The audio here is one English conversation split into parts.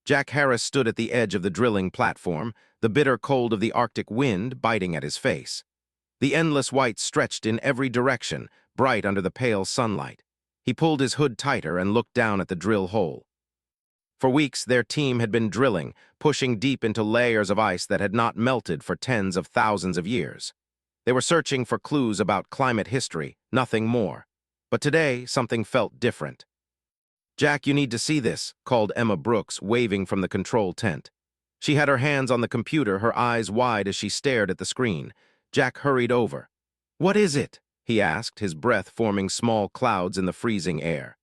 Jack Harris stood at the edge of the drilling platform, the bitter cold of the Arctic wind biting at his face. The endless white stretched in every direction, bright under the pale sunlight. He pulled his hood tighter and looked down at the drill hole. For weeks, their team had been drilling, pushing deep into layers of ice that had not melted for tens of thousands of years. They were searching for clues about climate history, nothing more. But today, something felt different. "Jack, you need to see this," called Emma Brooks, waving from the control tent. She had her hands on the computer, her eyes wide as she stared at the screen. Jack hurried over. "What is it?" he asked, his breath forming small clouds in the freezing air.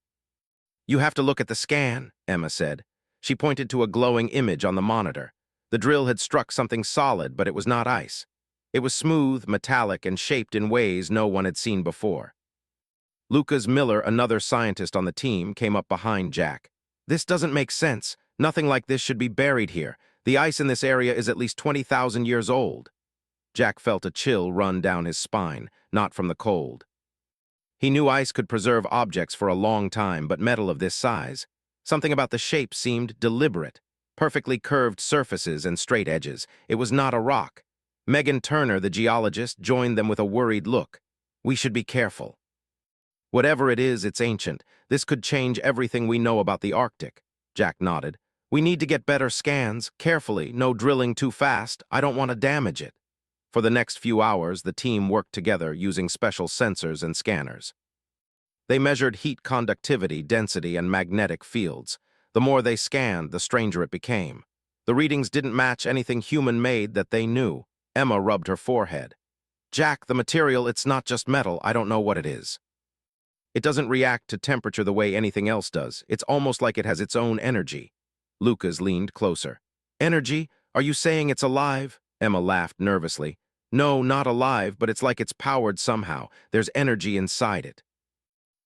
"You have to look at the scan," Emma said. She pointed to a glowing image on the monitor. The drill had struck something solid, but it was not ice. It was smooth, metallic, and shaped in ways no one had seen before. Lucas Miller, another scientist on the team, came up behind Jack. "This doesn't make sense. Nothing like this should be buried here. The ice in this area is at least 20,000 years old." Jack felt a chill run down his spine, not from the cold. He knew ice could preserve objects for a long time, but metal of this size. Something about the shape seemed deliberate. Perfectly curved surfaces and straight edges. It was not a rock. Megan Turner, the geologist, joined them with a worried look. "We should be careful." "Whatever it is, it's ancient. This could change everything we know about the Arctic." Jack nodded. "We need to get better scans, carefully, no drilling too fast. I don't want to damage it." For the next few hours, the team worked together using special sensors and scanners. They measured heat conductivity, density, and magnetic fields. The more they scanned, the stranger it became. The readings didn't match anything human-made that they knew. Emma rubbed her forehead. "Jack, the material, it's not just metal. I don't know what it is. It doesn't react to temperature the way anything else does. It's almost like it has its own energy." Lucas leaned closer. "Energy? Are you saying it's alive?" Emma laughed nervously. "No, not alive, but it's like it's powered somehow. There's energy inside it."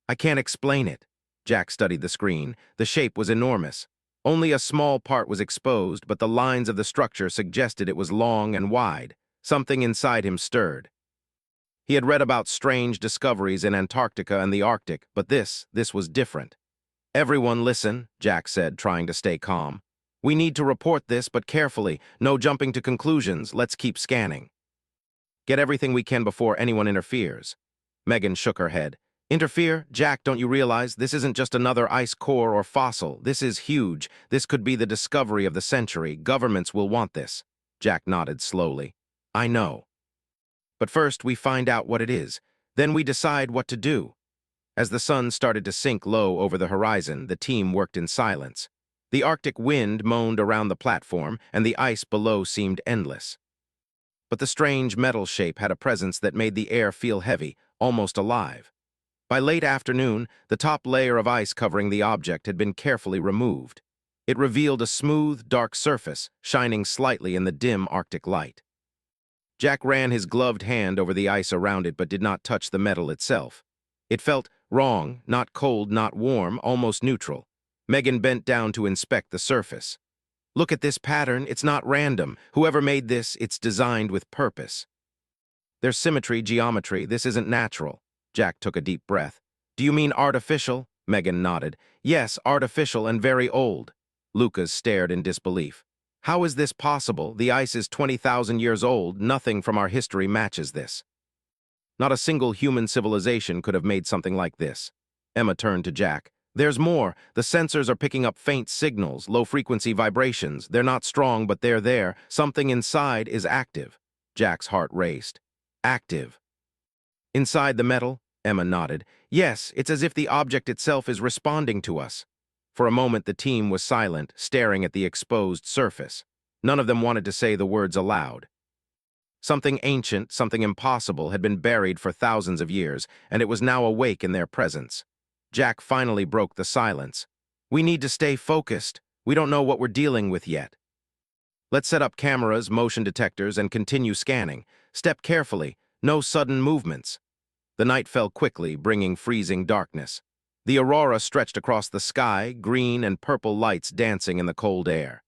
"I can't explain it." Jack studied the screen. The shape was enormous. Only a small part was exposed, but the lines of the structure suggested it was long and wide. Something inside him stirred. He had read about strange discoveries in Antarctica and the Arctic, but this was different. "Everyone listen," Jack said, trying to stay calm. "We need to report this, but carefully. No jumping to conclusions. Let's keep scanning. Get everything we can before anyone interferes." Megan shook her head. "Interfere? Jack, don't you realize this isn't just another ice core or fossil? This is huge. This could be the discovery of the century. Governments will want this." Jack nodded slowly. "I know. But first we find out what it is. Then we decide what to do." As the sun started to sink low over the horizon, the team worked in silence. The Arctic wind moaned around the platform, and the ice below seemed endless. But the strange metal shape had a presence that made the air feel heavy, almost alive. By late afternoon, the top layer of ice covering the object had been carefully removed. It revealed a smooth, dark surface, shining slightly in the dim Arctic light. Jack ran his gloved hand over the ice around it but did not touch the metal itself. It felt wrong, not cold, not warm, almost neutral. Megan bent down to inspect the surface. "Look at this pattern. It's not random. Whoever made this, it's designed with purpose. There's symmetry, geometry. This isn't natural." Jack took a deep breath. "Do you mean artificial?" Megan nodded. "Yes, artificial and very old." Lucas stared in disbelief. "How is this possible? The ice is 20,000 years old. Nothing from our history matches this. Not a single human civilization could have made something like this." Emma turned to Jack. "There's more. The sensors are picking up faint signals, low-frequency vibrations. They're not strong, but they're there. Something inside is active." Jack's heart raced. "Active? Inside the metal?" Emma nodded. "Yes, it's as if the object itself is responding to us." For a moment, the team was silent, staring at the exposed surface. None of them wanted to say the words aloud. Something ancient, something impossible, had been buried for thousands of years, and it was now awake in their presence. Jack finally broke the silence. "We need to stay focused. We don't know what we're dealing with yet. Let's set up cameras, motion detectors, and continue scanning. Step carefully. No sudden movements." The night fell quickly, bringing freezing darkness. The aurora stretched across the sky, green and purple lights dancing in the cold air.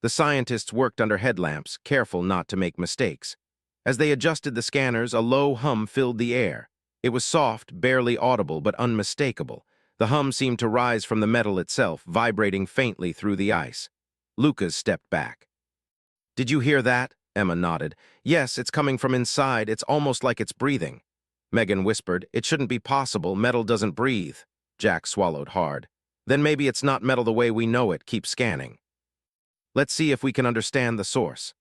The scientists worked under headlamps, careful not to make mistakes. As they adjusted the scanners, a low hum filled the air. It was soft, barely audible, but unmistakable. The hum seemed to rise from the metal itself, vibrating faintly through the ice. Lucas stepped back. "Did you hear that?" Emma nodded. "Yes, it's coming from inside. It's almost like it's breathing." Megan whispered, "It shouldn't be possible. Metal doesn't breathe." Jack swallowed hard. "Then maybe it's not metal the way we know it. Keep scanning. Let's see if we can understand the source."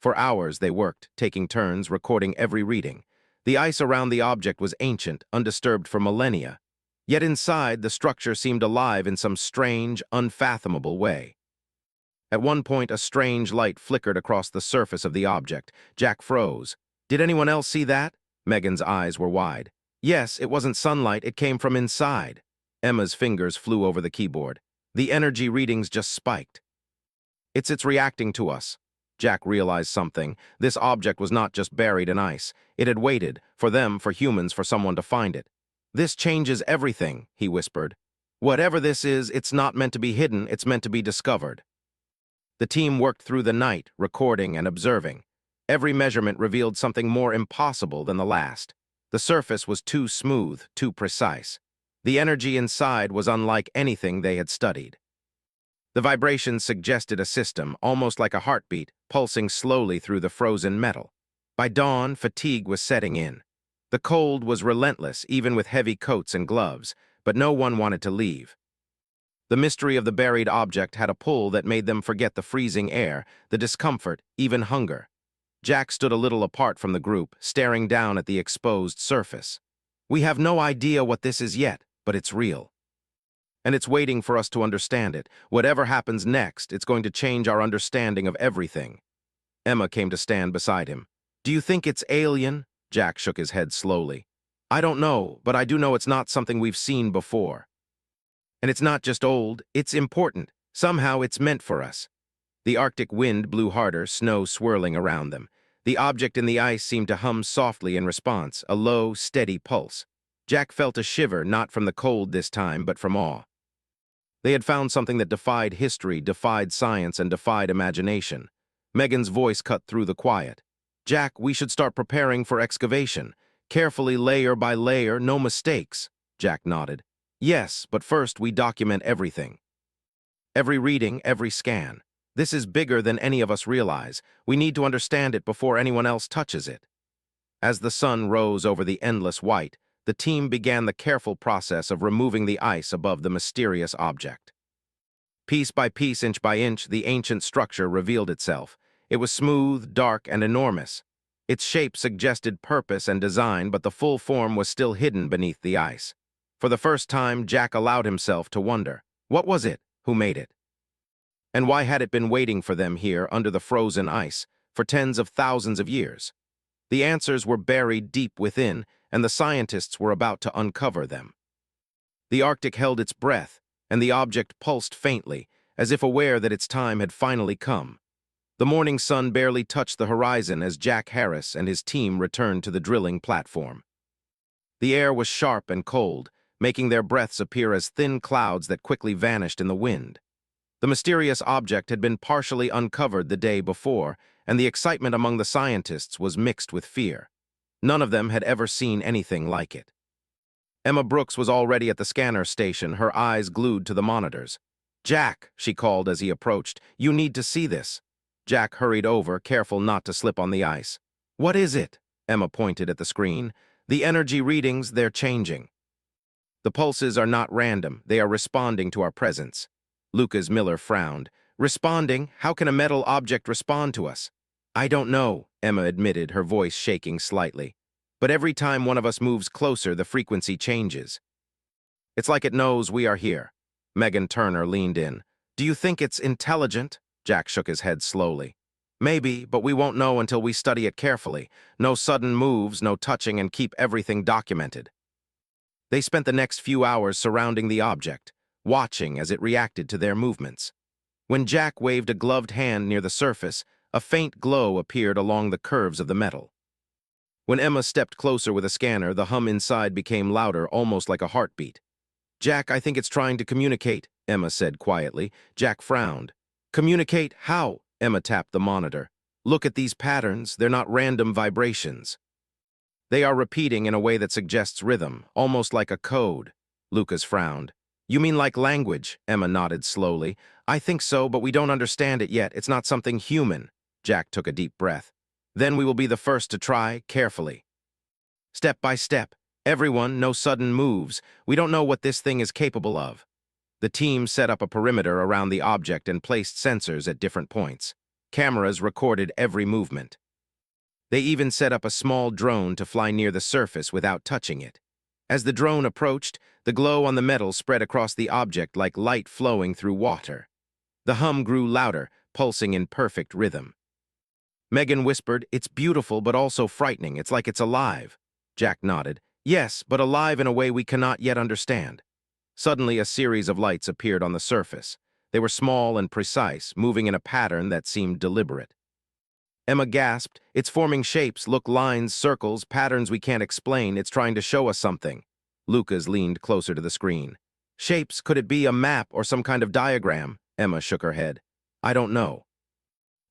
For hours they worked, taking turns, recording every reading. The ice around the object was ancient, undisturbed for millennia. Yet inside, the structure seemed alive in some strange, unfathomable way. At one point, a strange light flickered across the surface of the object. Jack froze. "Did anyone else see that?" Megan's eyes were wide. "Yes, it wasn't sunlight, it came from inside." Emma's fingers flew over the keyboard. "The energy readings just spiked." It's reacting to us." Jack realized something. This object was not just buried in ice. It had waited, for them, for humans, for someone to find it. "This changes everything," he whispered. "Whatever this is, it's not meant to be hidden, it's meant to be discovered." The team worked through the night, recording and observing. Every measurement revealed something more impossible than the last. The surface was too smooth, too precise. The energy inside was unlike anything they had studied. The vibrations suggested a system, almost like a heartbeat, pulsing slowly through the frozen metal. By dawn, fatigue was setting in. The cold was relentless, even with heavy coats and gloves, but no one wanted to leave. The mystery of the buried object had a pull that made them forget the freezing air, the discomfort, even hunger. Jack stood a little apart from the group, staring down at the exposed surface. "We have no idea what this is yet, but it's real. And it's waiting for us to understand it. Whatever happens next, it's going to change our understanding of everything." Emma came to stand beside him. "Do you think it's alien?" Jack shook his head slowly. "I don't know, but I do know it's not something we've seen before. And it's not just old, it's important. Somehow it's meant for us." The Arctic wind blew harder, snow swirling around them. The object in the ice seemed to hum softly in response, a low, steady pulse. Jack felt a shiver, not from the cold this time, but from awe. They had found something that defied history, defied science, and defied imagination. Megan's voice cut through the quiet. "Jack, we should start preparing for excavation. Carefully, layer by layer, no mistakes." Jack nodded. "Yes, but first we document everything. Every reading, every scan. This is bigger than any of us realize. We need to understand it before anyone else touches it." As the sun rose over the endless white, the team began the careful process of removing the ice above the mysterious object. Piece by piece, inch by inch, the ancient structure revealed itself. It was smooth, dark, and enormous. Its shape suggested purpose and design, but the full form was still hidden beneath the ice. For the first time, Jack allowed himself to wonder. What was it? Who made it? And why had it been waiting for them here under the frozen ice for tens of thousands of years? The answers were buried deep within, and the scientists were about to uncover them. The Arctic held its breath, and the object pulsed faintly, as if aware that its time had finally come. The morning sun barely touched the horizon as Jack Harris and his team returned to the drilling platform. The air was sharp and cold, making their breaths appear as thin clouds that quickly vanished in the wind. The mysterious object had been partially uncovered the day before, and the excitement among the scientists was mixed with fear. None of them had ever seen anything like it. Emma Brooks was already at the scanner station, her eyes glued to the monitors. "Jack," she called as he approached, "you need to see this." Jack hurried over, careful not to slip on the ice. "What is it?" Emma pointed at the screen. "The energy readings, they're changing. The pulses are not random, they are responding to our presence." Lucas Miller frowned. "Responding? How can a metal object respond to us?" "I don't know," Emma admitted, her voice shaking slightly. "But every time one of us moves closer, the frequency changes. It's like it knows we are here." Megan Turner leaned in. "Do you think it's intelligent?" Jack shook his head slowly. "Maybe, but we won't know until we study it carefully. No sudden moves, no touching, and keep everything documented." They spent the next few hours surrounding the object, watching as it reacted to their movements. When Jack waved a gloved hand near the surface, a faint glow appeared along the curves of the metal. When Emma stepped closer with a scanner, the hum inside became louder, almost like a heartbeat. "Jack, I think it's trying to communicate," Emma said quietly. Jack frowned. "Communicate? How?" Emma tapped the monitor. "Look at these patterns. They're not random vibrations. They are repeating in a way that suggests rhythm, almost like a code." Lucas frowned. You mean like language? Emma nodded slowly. I think so, but we don't understand it yet. It's not something human. Jack took a deep breath. Then we will be the first to try, carefully. Step by step. Everyone, no sudden moves. We don't know what this thing is capable of. The team set up a perimeter around the object and placed sensors at different points. Cameras recorded every movement. They even set up a small drone to fly near the surface without touching it. As the drone approached, the glow on the metal spread across the object like light flowing through water. The hum grew louder, pulsing in perfect rhythm. Megan whispered, "It's beautiful but also frightening. It's like it's alive." Jack nodded. "Yes, but alive in a way we cannot yet understand." Suddenly, a series of lights appeared on the surface. They were small and precise, moving in a pattern that seemed deliberate. Emma gasped, "It's forming shapes, look, lines, circles, patterns we can't explain. It's trying to show us something." Lucas leaned closer to the screen. "Shapes, could it be a map or some kind of diagram?" Emma shook her head. "I don't know.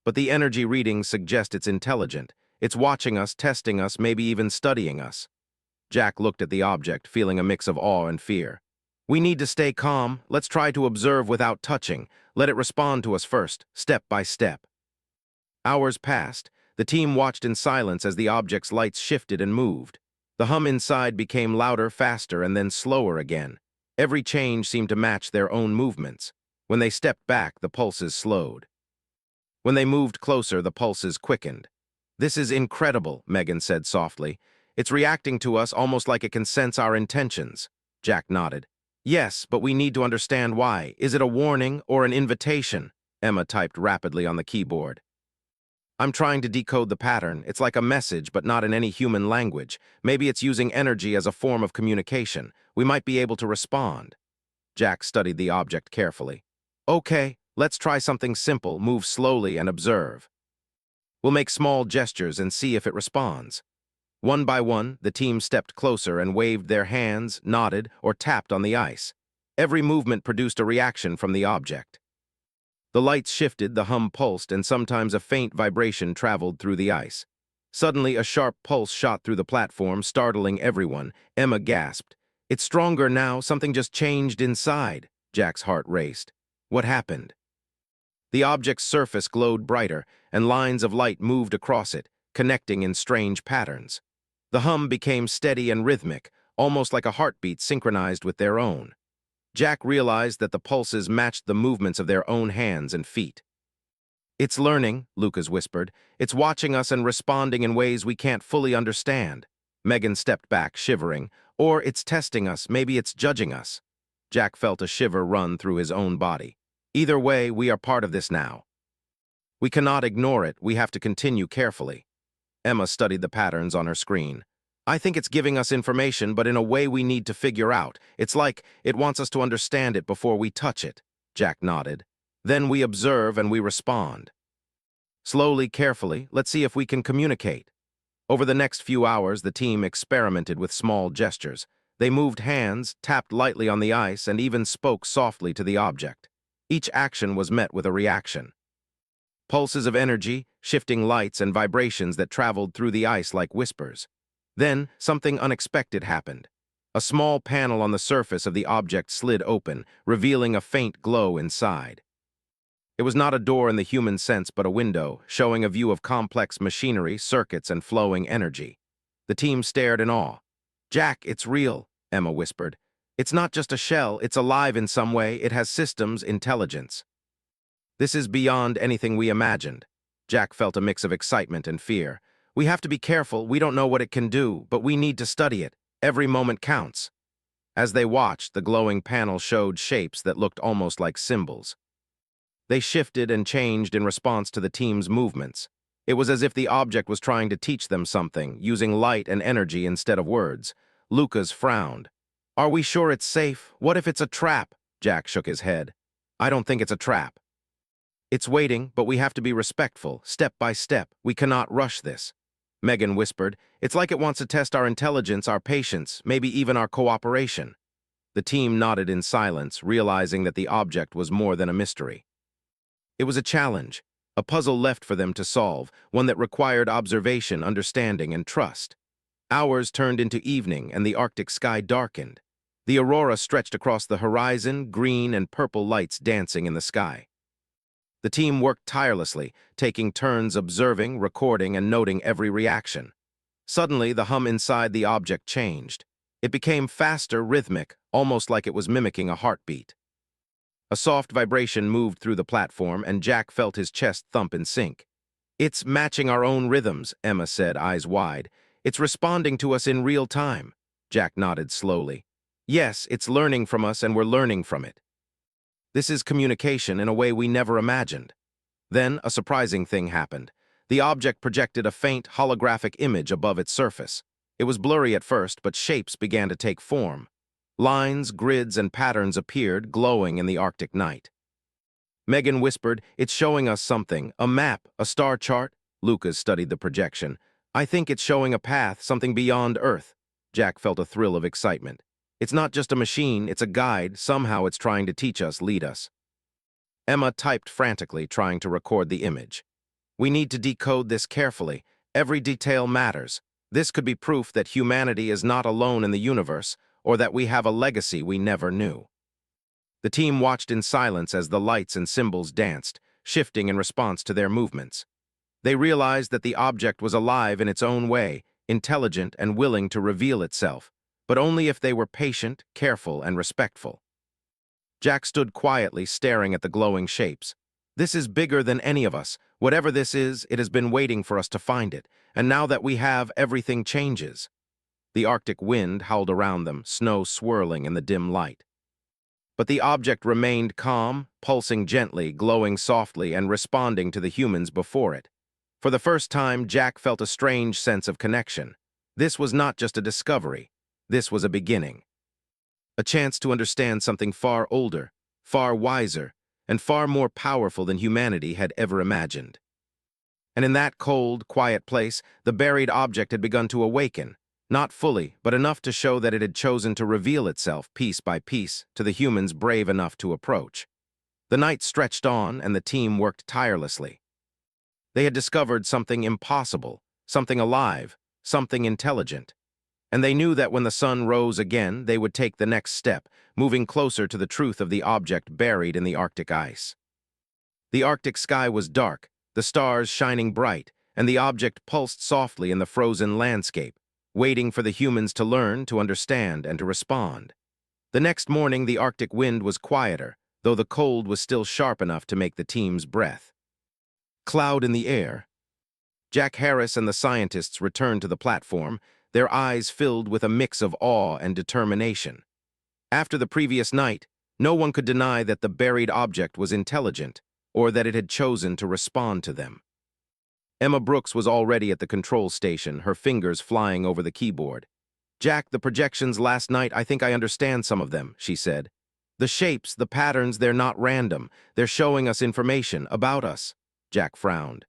But the energy readings suggest it's intelligent. It's watching us, testing us, maybe even studying us." Jack looked at the object, feeling a mix of awe and fear. "We need to stay calm. Let's try to observe without touching. Let it respond to us first, step by step." Hours passed. The team watched in silence as the object's lights shifted and moved. The hum inside became louder, faster, and then slower again. Every change seemed to match their own movements. When they stepped back, the pulses slowed. When they moved closer, the pulses quickened. "This is incredible," Megan said softly. "It's reacting to us almost like it can sense our intentions." Jack nodded. "Yes, but we need to understand why. Is it a warning or an invitation?" Emma typed rapidly on the keyboard. "I'm trying to decode the pattern. It's like a message, but not in any human language. Maybe it's using energy as a form of communication. We might be able to respond." Jack studied the object carefully. "Okay, let's try something simple. Move slowly and observe. We'll make small gestures and see if it responds." One by one, the team stepped closer and waved their hands, nodded, or tapped on the ice. Every movement produced a reaction from the object. The lights shifted, the hum pulsed, and sometimes a faint vibration traveled through the ice. Suddenly, a sharp pulse shot through the platform, startling everyone. Emma gasped. "It's stronger now. Something just changed inside." Jack's heart raced. "What happened?" The object's surface glowed brighter, and lines of light moved across it, connecting in strange patterns. The hum became steady and rhythmic, almost like a heartbeat synchronized with their own. Jack realized that the pulses matched the movements of their own hands and feet. "It's learning," Lucas whispered. "It's watching us and responding in ways we can't fully understand." Megan stepped back, shivering. "Or it's testing us, maybe it's judging us." Jack felt a shiver run through his own body. "Either way, we are part of this now. We cannot ignore it. We have to continue carefully." Emma studied the patterns on her screen. "I think it's giving us information, but in a way we need to figure out. It's like it wants us to understand it before we touch it." Jack nodded. "Then we observe and we respond. Slowly, carefully, let's see if we can communicate." Over the next few hours, the team experimented with small gestures. They moved hands, tapped lightly on the ice, and even spoke softly to the object. Each action was met with a reaction. Pulses of energy, shifting lights, and vibrations that traveled through the ice like whispers. Then, something unexpected happened. A small panel on the surface of the object slid open, revealing a faint glow inside. It was not a door in the human sense, but a window, showing a view of complex machinery, circuits, and flowing energy. The team stared in awe. "Jack, it's real," Emma whispered. "It's not just a shell, it's alive in some way, it has systems, intelligence." "This is beyond anything we imagined." Jack felt a mix of excitement and fear. "We have to be careful, we don't know what it can do, but we need to study it. Every moment counts." As they watched, the glowing panel showed shapes that looked almost like symbols. They shifted and changed in response to the team's movements. It was as if the object was trying to teach them something, using light and energy instead of words. Lucas frowned. "Are we sure it's safe? What if it's a trap?" Jack shook his head. "I don't think it's a trap. It's waiting, but we have to be respectful, step by step. We cannot rush this." Megan whispered. "It's like it wants to test our intelligence, our patience, maybe even our cooperation." The team nodded in silence, realizing that the object was more than a mystery. It was a challenge, a puzzle left for them to solve, one that required observation, understanding, and trust. Hours turned into evening, and the Arctic sky darkened. The aurora stretched across the horizon, green and purple lights dancing in the sky. The team worked tirelessly, taking turns observing, recording, and noting every reaction. Suddenly, the hum inside the object changed. It became faster, rhythmic, almost like it was mimicking a heartbeat. A soft vibration moved through the platform, and Jack felt his chest thump in sync. "It's matching our own rhythms," Emma said, eyes wide. "It's responding to us in real time." Jack nodded slowly. "Yes, it's learning from us, and we're learning from it. This is communication in a way we never imagined." Then a surprising thing happened. The object projected a faint, holographic image above its surface. It was blurry at first, but shapes began to take form. Lines, grids, and patterns appeared, glowing in the Arctic night. Megan whispered, "It's showing us something. A map, a star chart." Lucas studied the projection. "I think it's showing a path, something beyond Earth." Jack felt a thrill of excitement. "It's not just a machine, it's a guide. Somehow it's trying to teach us, lead us." Emma typed frantically, trying to record the image. "We need to decode this carefully. Every detail matters. This could be proof that humanity is not alone in the universe, or that we have a legacy we never knew." The team watched in silence as the lights and symbols danced, shifting in response to their movements. They realized that the object was alive in its own way, intelligent and willing to reveal itself, but only if they were patient, careful, and respectful. Jack stood quietly, staring at the glowing shapes. "This is bigger than any of us. Whatever this is, it has been waiting for us to find it, and now that we have, everything changes." The Arctic wind howled around them, snow swirling in the dim light. But the object remained calm, pulsing gently, glowing softly, and responding to the humans before it. For the first time, Jack felt a strange sense of connection. This was not just a discovery. This was a beginning. A chance to understand something far older, far wiser, and far more powerful than humanity had ever imagined. And in that cold, quiet place, the buried object had begun to awaken, not fully, but enough to show that it had chosen to reveal itself piece by piece to the humans brave enough to approach. The night stretched on, and the team worked tirelessly. They had discovered something impossible, something alive, something intelligent. And they knew that when the sun rose again, they would take the next step, moving closer to the truth of the object buried in the Arctic ice. The Arctic sky was dark, the stars shining bright, and the object pulsed softly in the frozen landscape, waiting for the humans to learn, to understand, and to respond. The next morning, the Arctic wind was quieter, though the cold was still sharp enough to make the team's breath. Cloud in the air. Jack Harris and the scientists returned to the platform, their eyes filled with a mix of awe and determination. After the previous night, no one could deny that the buried object was intelligent, or that it had chosen to respond to them. Emma Brooks was already at the control station, her fingers flying over the keyboard. "Jack, the projections last night, I think I understand some of them," she said. "The shapes, the patterns, they're not random. They're showing us information about us." Jack frowned.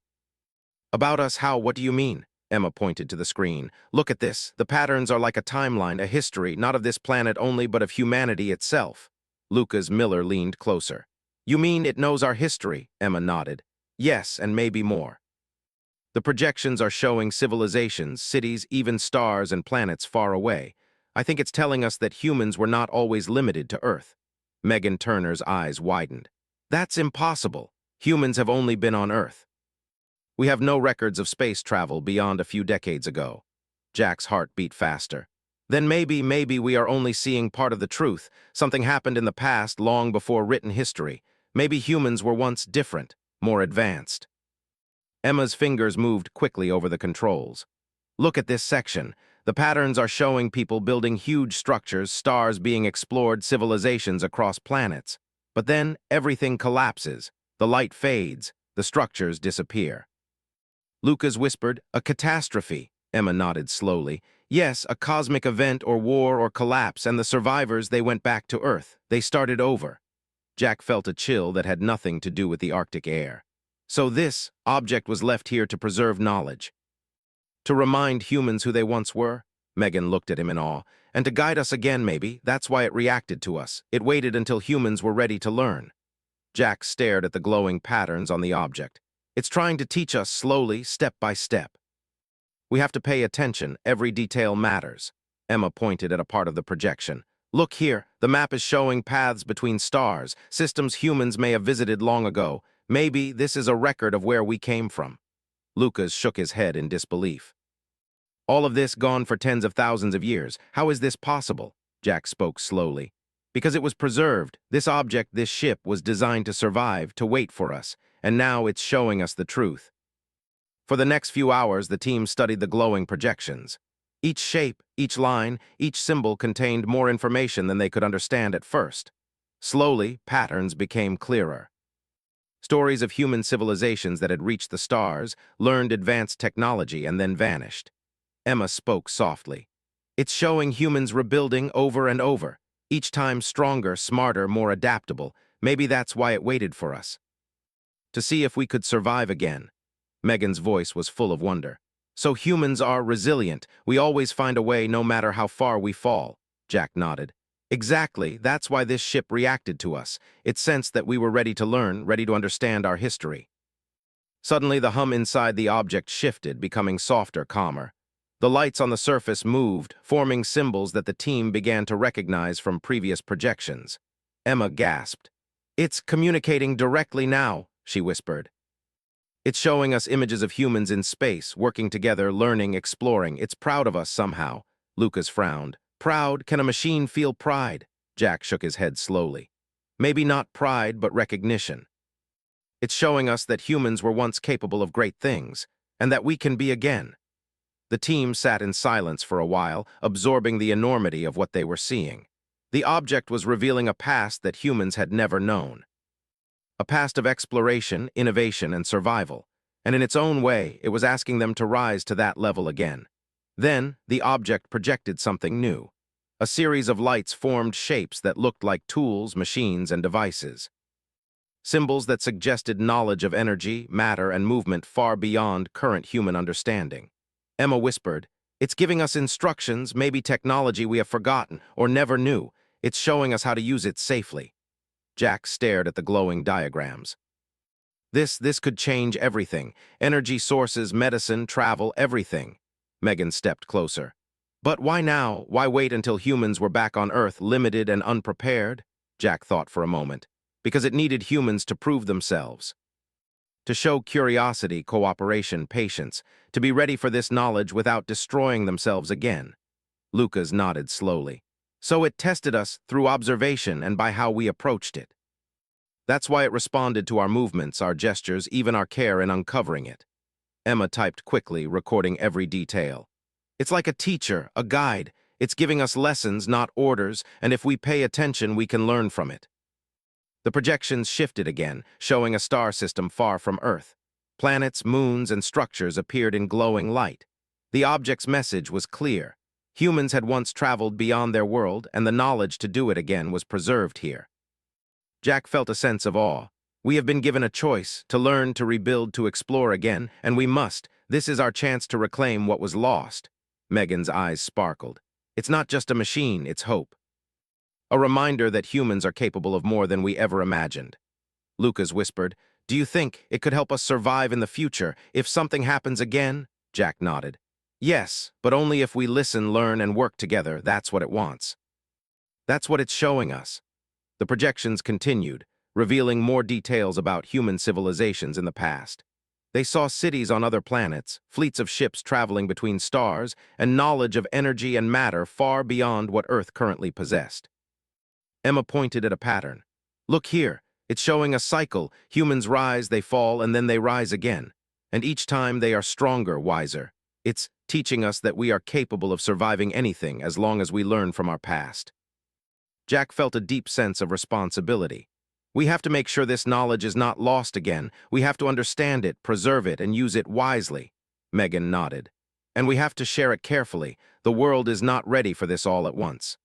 "About us how? What do you mean?" Emma pointed to the screen. "Look at this. The patterns are like a timeline, a history, not of this planet only, but of humanity itself." Lucas Miller leaned closer. "You mean it knows our history?" Emma nodded. "Yes, and maybe more. The projections are showing civilizations, cities, even stars and planets far away. I think it's telling us that humans were not always limited to Earth." Megan Turner's eyes widened. "That's impossible. Humans have only been on Earth. We have no records of space travel beyond a few decades ago." Jack's heart beat faster. "Then maybe we are only seeing part of the truth. Something happened in the past, long before written history. Maybe humans were once different, more advanced." Emma's fingers moved quickly over the controls. "Look at this section. The patterns are showing people building huge structures, stars being explored, civilizations across planets. But then everything collapses. The light fades. The structures disappear." Lucas whispered, "A catastrophe." Emma nodded slowly. "Yes, a cosmic event or war or collapse, and the survivors, they went back to Earth. They started over." Jack felt a chill that had nothing to do with the Arctic air. So this object was left here to preserve knowledge. To remind humans who they once were? Megan looked at him in awe. "And to guide us again, maybe. That's why it reacted to us. It waited until humans were ready to learn." Jack stared at the glowing patterns on the object. "It's trying to teach us slowly, step by step. We have to pay attention. Every detail matters." Emma pointed at a part of the projection. Look here, the map is showing paths between stars, systems humans may have visited long ago. Maybe this is a record of where we came from. Lucas shook his head in disbelief. All of this gone for tens of thousands of years. How is this possible? Jack spoke slowly. Because it was preserved. This object, this ship, was designed to survive, to wait for us, and now it's showing us the truth. For the next few hours, the team studied the glowing projections. Each shape, each line, each symbol contained more information than they could understand at first. Slowly, patterns became clearer. Stories of human civilizations that had reached the stars, learned advanced technology, and then vanished. Emma spoke softly. It's showing humans rebuilding over and over, each time stronger, smarter, more adaptable. Maybe that's why it waited for us. To see if we could survive again. Megan's voice was full of wonder. So humans are resilient. We always find a way no matter how far we fall. Jack nodded. Exactly, that's why this ship reacted to us. It sensed that we were ready to learn, ready to understand our history. Suddenly, the hum inside the object shifted, becoming softer, calmer. The lights on the surface moved, forming symbols that the team began to recognize from previous projections. Emma gasped. It's communicating directly now, she whispered. It's showing us images of humans in space, working together, learning, exploring. It's proud of us somehow. Lucas frowned. Proud? Can a machine feel pride? Jack shook his head slowly. Maybe not pride, but recognition. It's showing us that humans were once capable of great things, and that we can be again. The team sat in silence for a while, absorbing the enormity of what they were seeing. The object was revealing a past that humans had never known. A past of exploration, innovation, and survival. And in its own way, it was asking them to rise to that level again. Then, the object projected something new. A series of lights formed shapes that looked like tools, machines, and devices. Symbols that suggested knowledge of energy, matter, and movement far beyond current human understanding. Emma whispered, It's giving us instructions, maybe technology we have forgotten or never knew. It's showing us how to use it safely. Jack stared at the glowing diagrams. This could change everything. Energy sources, medicine, travel, everything. Megan stepped closer. But why now? Why wait until humans were back on Earth, limited and unprepared? Jack thought for a moment. Because it needed humans to prove themselves. To show curiosity, cooperation, patience, to be ready for this knowledge without destroying themselves again. Lucas nodded slowly. So it tested us through observation and by how we approached it. That's why it responded to our movements, our gestures, even our care in uncovering it. Emma typed quickly, recording every detail. It's like a teacher, a guide. It's giving us lessons, not orders, and if we pay attention, we can learn from it. The projections shifted again, showing a star system far from Earth. Planets, moons, and structures appeared in glowing light. The object's message was clear. Humans had once traveled beyond their world, and the knowledge to do it again was preserved here. Jack felt a sense of awe. We have been given a choice, to learn, to rebuild, to explore again, and we must. This is our chance to reclaim what was lost. Megan's eyes sparkled. It's not just a machine, it's hope. A reminder that humans are capable of more than we ever imagined. Lucas whispered, Do you think it could help us survive in the future if something happens again? Jack nodded. Yes, but only if we listen, learn, and work together. That's what it wants. That's what it's showing us. The projections continued, revealing more details about human civilizations in the past. They saw cities on other planets, fleets of ships traveling between stars, and knowledge of energy and matter far beyond what Earth currently possessed. Emma pointed at a pattern. Look here, it's showing a cycle. Humans rise, they fall, and then they rise again. And each time they are stronger, wiser. It's teaching us that we are capable of surviving anything as long as we learn from our past. Jack felt a deep sense of responsibility. We have to make sure this knowledge is not lost again. We have to understand it, preserve it, and use it wisely. Megan nodded. And we have to share it carefully. The world is not ready for this all at once.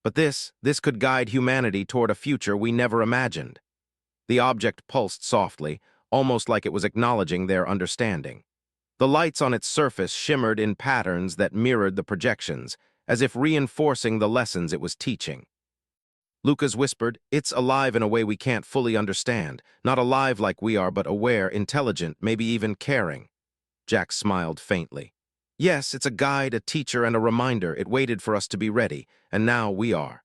But this could guide humanity toward a future we never imagined. The object pulsed softly, almost like it was acknowledging their understanding. The lights on its surface shimmered in patterns that mirrored the projections, as if reinforcing the lessons it was teaching. Lucas whispered, It's alive in a way we can't fully understand. Not alive like we are, but aware, intelligent, maybe even caring. Jack smiled faintly. Yes, it's a guide, a teacher, and a reminder. It waited for us to be ready, and now we are.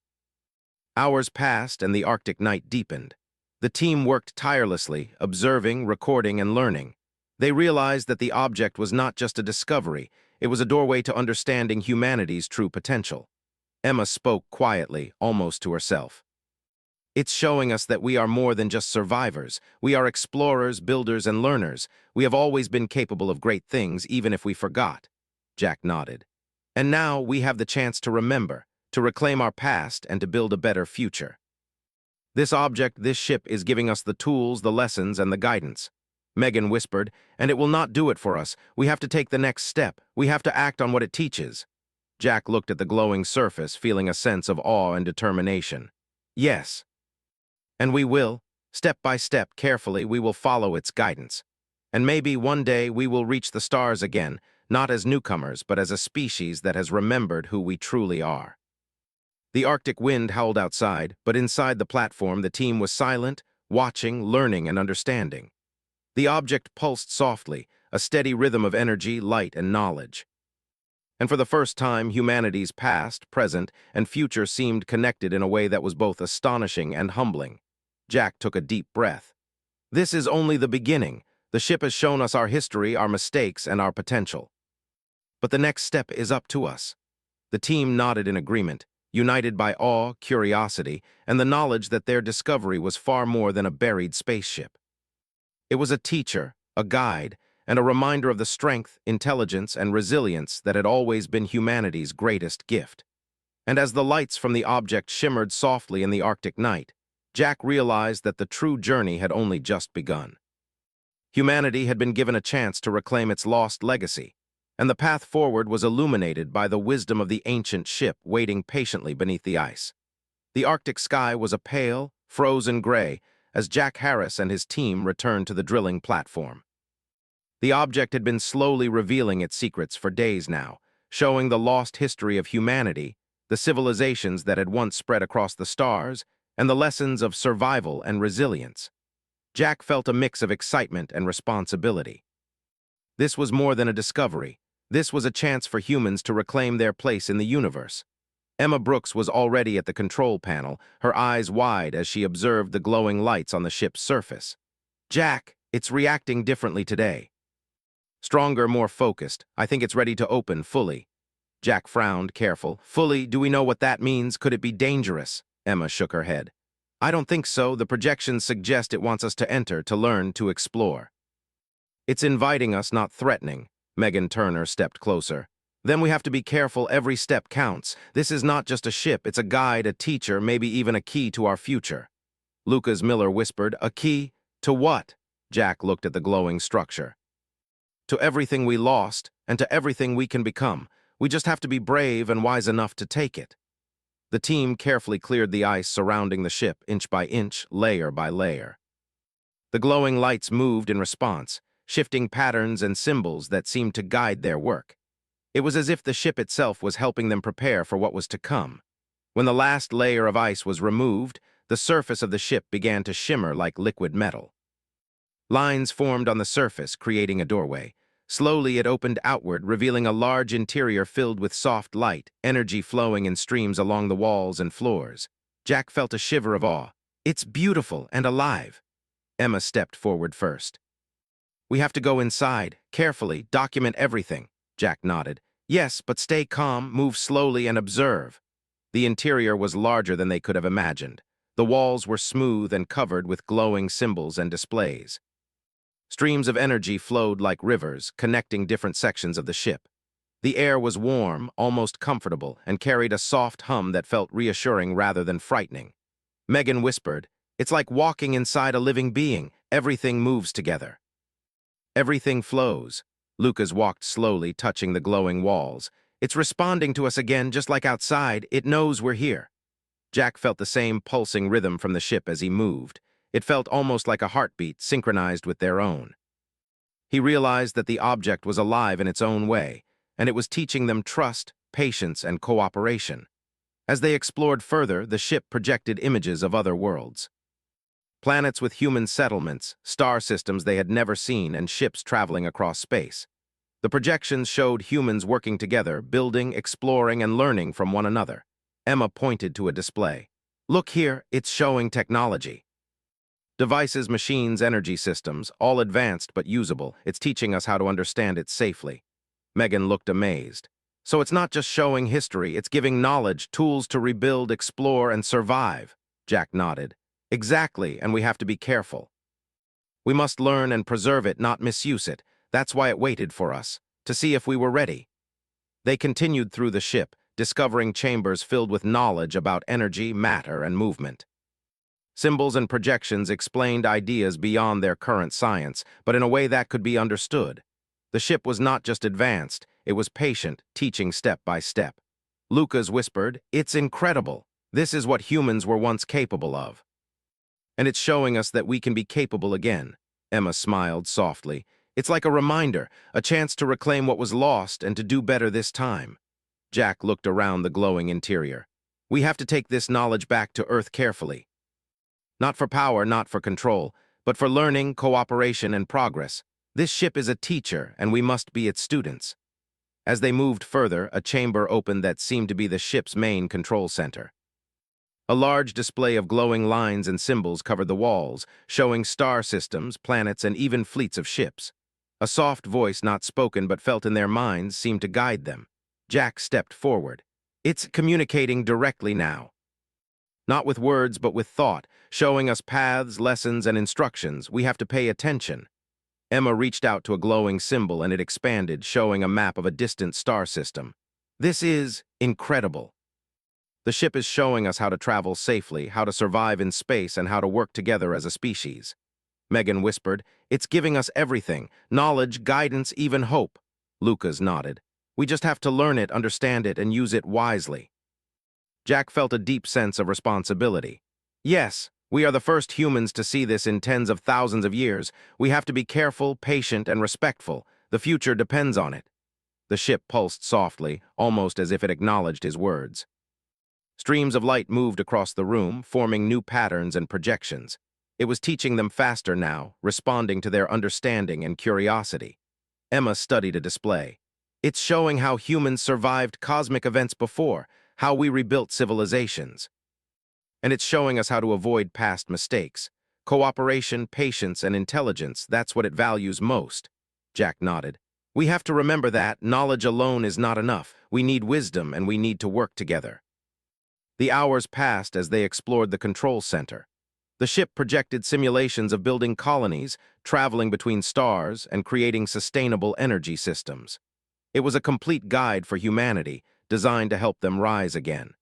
Hours passed and the Arctic night deepened. The team worked tirelessly, observing, recording, and learning. They realized that the object was not just a discovery, it was a doorway to understanding humanity's true potential. Emma spoke quietly, almost to herself. It's showing us that we are more than just survivors. We are explorers, builders, and learners. We have always been capable of great things, even if we forgot. Jack nodded. And now we have the chance to remember, to reclaim our past, and to build a better future. This object, this ship, is giving us the tools, the lessons, and the guidance. Megan whispered, and it will not do it for us. We have to take the next step. We have to act on what it teaches. Jack looked at the glowing surface, feeling a sense of awe and determination. Yes. And we will, step by step, carefully, we will follow its guidance. And maybe one day we will reach the stars again, not as newcomers, but as a species that has remembered who we truly are. The Arctic wind howled outside, but inside the platform the team was silent, watching, learning, and understanding. The object pulsed softly, a steady rhythm of energy, light, and knowledge. And for the first time, humanity's past, present, and future seemed connected in a way that was both astonishing and humbling. Jack took a deep breath. This is only the beginning. The ship has shown us our history, our mistakes, and our potential. But the next step is up to us. The team nodded in agreement, united by awe, curiosity, and the knowledge that their discovery was far more than a buried spaceship. It was a teacher, a guide, and a reminder of the strength, intelligence, and resilience that had always been humanity's greatest gift. And as the lights from the object shimmered softly in the Arctic night, Jack realized that the true journey had only just begun. Humanity had been given a chance to reclaim its lost legacy, and the path forward was illuminated by the wisdom of the ancient ship waiting patiently beneath the ice. The Arctic sky was a pale, frozen gray as Jack Harris and his team returned to the drilling platform. The object had been slowly revealing its secrets for days now, showing the lost history of humanity, the civilizations that had once spread across the stars, and the lessons of survival and resilience. Jack felt a mix of excitement and responsibility. This was more than a discovery. This was a chance for humans to reclaim their place in the universe. Emma Brooks was already at the control panel, her eyes wide as she observed the glowing lights on the ship's surface. Jack, it's reacting differently today. Stronger, more focused. I think it's ready to open fully. Jack frowned, careful. Fully, do we know what that means? Could it be dangerous? Emma shook her head. I don't think so. The projections suggest it wants us to enter, to learn, to explore. It's inviting us, not threatening. Megan Turner stepped closer. Then we have to be careful. Every step counts. This is not just a ship. It's a guide, a teacher, maybe even a key to our future. Lucas Miller whispered, a key? To what? Jack looked at the glowing structure. To everything we lost, and to everything we can become. We just have to be brave and wise enough to take it. The team carefully cleared the ice surrounding the ship, inch by inch, layer by layer. The glowing lights moved in response, shifting patterns and symbols that seemed to guide their work. It was as if the ship itself was helping them prepare for what was to come. When the last layer of ice was removed, the surface of the ship began to shimmer like liquid metal. Lines formed on the surface, creating a doorway. Slowly it opened outward, revealing a large interior filled with soft light, energy flowing in streams along the walls and floors. Jack felt a shiver of awe. It's beautiful and alive. Emma stepped forward first. We have to go inside, carefully, document everything. Jack nodded. Yes, but stay calm, move slowly, and observe. The interior was larger than they could have imagined. The walls were smooth and covered with glowing symbols and displays. Streams of energy flowed like rivers, connecting different sections of the ship. The air was warm, almost comfortable, and carried a soft hum that felt reassuring rather than frightening. Megan whispered, it's like walking inside a living being. Everything moves together. Everything flows. Lucas walked slowly, touching the glowing walls. It's responding to us again, just like outside. It knows we're here. Jack felt the same pulsing rhythm from the ship as he moved. It felt almost like a heartbeat, synchronized with their own. He realized that the object was alive in its own way, and it was teaching them trust, patience, and cooperation. As they explored further, the ship projected images of other worlds. Planets with human settlements, star systems they had never seen, and ships traveling across space. The projections showed humans working together, building, exploring, and learning from one another. Emma pointed to a display. Look here, it's showing technology. Devices, machines, energy systems, all advanced but usable. It's teaching us how to understand it safely. Megan looked amazed. So it's not just showing history, it's giving knowledge, tools to rebuild, explore, and survive. Jack nodded. Exactly, and we have to be careful. We must learn and preserve it, not misuse it. That's why it waited for us, to see if we were ready. They continued through the ship, discovering chambers filled with knowledge about energy, matter, and movement. Symbols and projections explained ideas beyond their current science, but in a way that could be understood. The ship was not just advanced, it was patient, teaching step by step. Lucas whispered, "It's incredible. This is what humans were once capable of. And it's showing us that we can be capable again." Emma smiled softly. "It's like a reminder, a chance to reclaim what was lost and to do better this time." Jack looked around the glowing interior. "We have to take this knowledge back to Earth carefully. Not for power, not for control, but for learning, cooperation, and progress. This ship is a teacher, and we must be its students." As they moved further, a chamber opened that seemed to be the ship's main control center. A large display of glowing lines and symbols covered the walls, showing star systems, planets, and even fleets of ships. A soft voice, not spoken but felt in their minds, seemed to guide them. Jack stepped forward. "It's communicating directly now. Not with words, but with thought, showing us paths, lessons, and instructions. We have to pay attention." Emma reached out to a glowing symbol and it expanded, showing a map of a distant star system. "This is incredible. The ship is showing us how to travel safely, how to survive in space, and how to work together as a species." Megan whispered, "It's giving us everything, knowledge, guidance, even hope." Lucas nodded. "We just have to learn it, understand it, and use it wisely." Jack felt a deep sense of responsibility. "Yes, we are the first humans to see this in tens of thousands of years. We have to be careful, patient, and respectful. The future depends on it." The ship pulsed softly, almost as if it acknowledged his words. Streams of light moved across the room, forming new patterns and projections. It was teaching them faster now, responding to their understanding and curiosity. Emma studied a display. "It's showing how humans survived cosmic events before, how we rebuilt civilizations. And it's showing us how to avoid past mistakes. Cooperation, patience, and intelligence, that's what it values most." Jack nodded. "We have to remember that knowledge alone is not enough. We need wisdom and we need to work together." The hours passed as they explored the control center. The ship projected simulations of building colonies, traveling between stars, and creating sustainable energy systems. It was a complete guide for humanity, designed to help them rise again.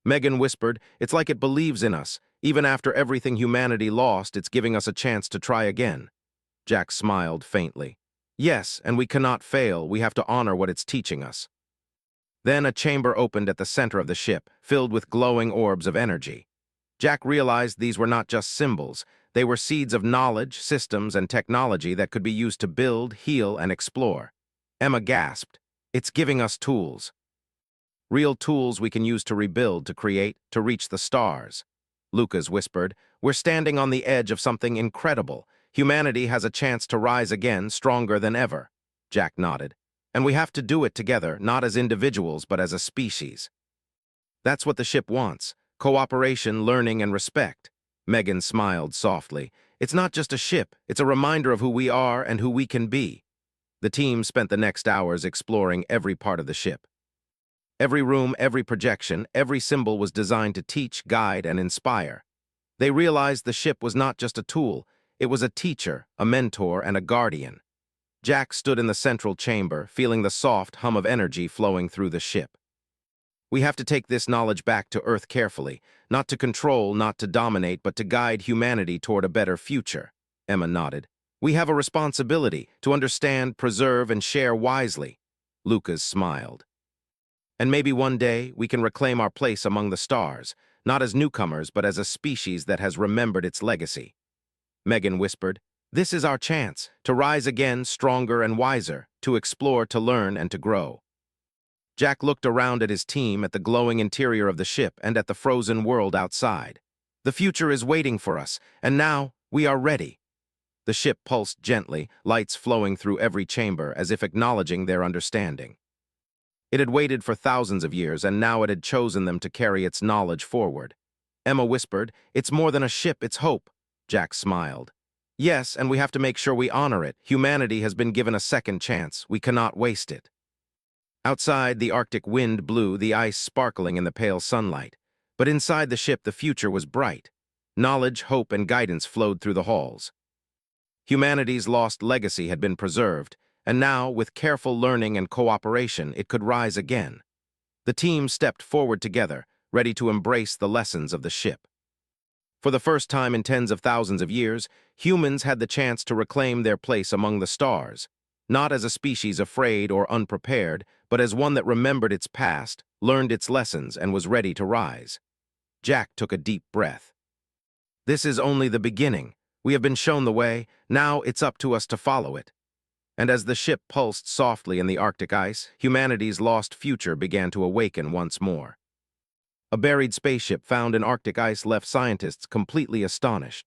Megan whispered, "It's like it believes in us. Even after everything humanity lost, it's giving us a chance to try again." Jack smiled faintly. "Yes, and we cannot fail. We have to honor what it's teaching us." Then a chamber opened at the center of the ship, filled with glowing orbs of energy. Jack realized these were not just symbols. They were seeds of knowledge, systems, and technology that could be used to build, heal, and explore. Emma gasped, "It's giving us tools. Real tools we can use to rebuild, to create, to reach the stars." Lucas whispered, "We're standing on the edge of something incredible. Humanity has a chance to rise again, stronger than ever." Jack nodded. "And we have to do it together, not as individuals, but as a species." "That's what the ship wants. Cooperation, learning, and respect." Megan smiled softly. "It's not just a ship, it's a reminder of who we are and who we can be." The team spent the next hours exploring every part of the ship. Every room, every projection, every symbol was designed to teach, guide, and inspire. They realized the ship was not just a tool, it was a teacher, a mentor, and a guardian. Jack stood in the central chamber, feeling the soft hum of energy flowing through the ship. "We have to take this knowledge back to Earth carefully, not to control, not to dominate, but to guide humanity toward a better future." Emma nodded. "We have a responsibility to understand, preserve, and share wisely." Lucas smiled. "And maybe one day we can reclaim our place among the stars, not as newcomers, but as a species that has remembered its legacy." Megan whispered, "This is our chance, to rise again stronger and wiser, to explore, to learn, and to grow." Jack looked around at his team, at the glowing interior of the ship, and at the frozen world outside. "The future is waiting for us, and now we are ready." The ship pulsed gently, lights flowing through every chamber as if acknowledging their understanding. It had waited for thousands of years, and now it had chosen them to carry its knowledge forward. Emma whispered, "It's more than a ship, it's hope." Jack smiled. "Yes, and we have to make sure we honor it. Humanity has been given a second chance. We cannot waste it." Outside, the Arctic wind blew, the ice sparkling in the pale sunlight. But inside the ship, the future was bright. Knowledge, hope, and guidance flowed through the halls. Humanity's lost legacy had been preserved, and now, with careful learning and cooperation, it could rise again. The team stepped forward together, ready to embrace the lessons of the ship. For the first time in tens of thousands of years, humans had the chance to reclaim their place among the stars, not as a species afraid or unprepared, but as one that remembered its past, learned its lessons, and was ready to rise. Jack took a deep breath. "This is only the beginning. We have been shown the way, now it's up to us to follow it." And as the ship pulsed softly in the Arctic ice, humanity's lost future began to awaken once more. A buried spaceship found in Arctic ice left scientists completely astonished.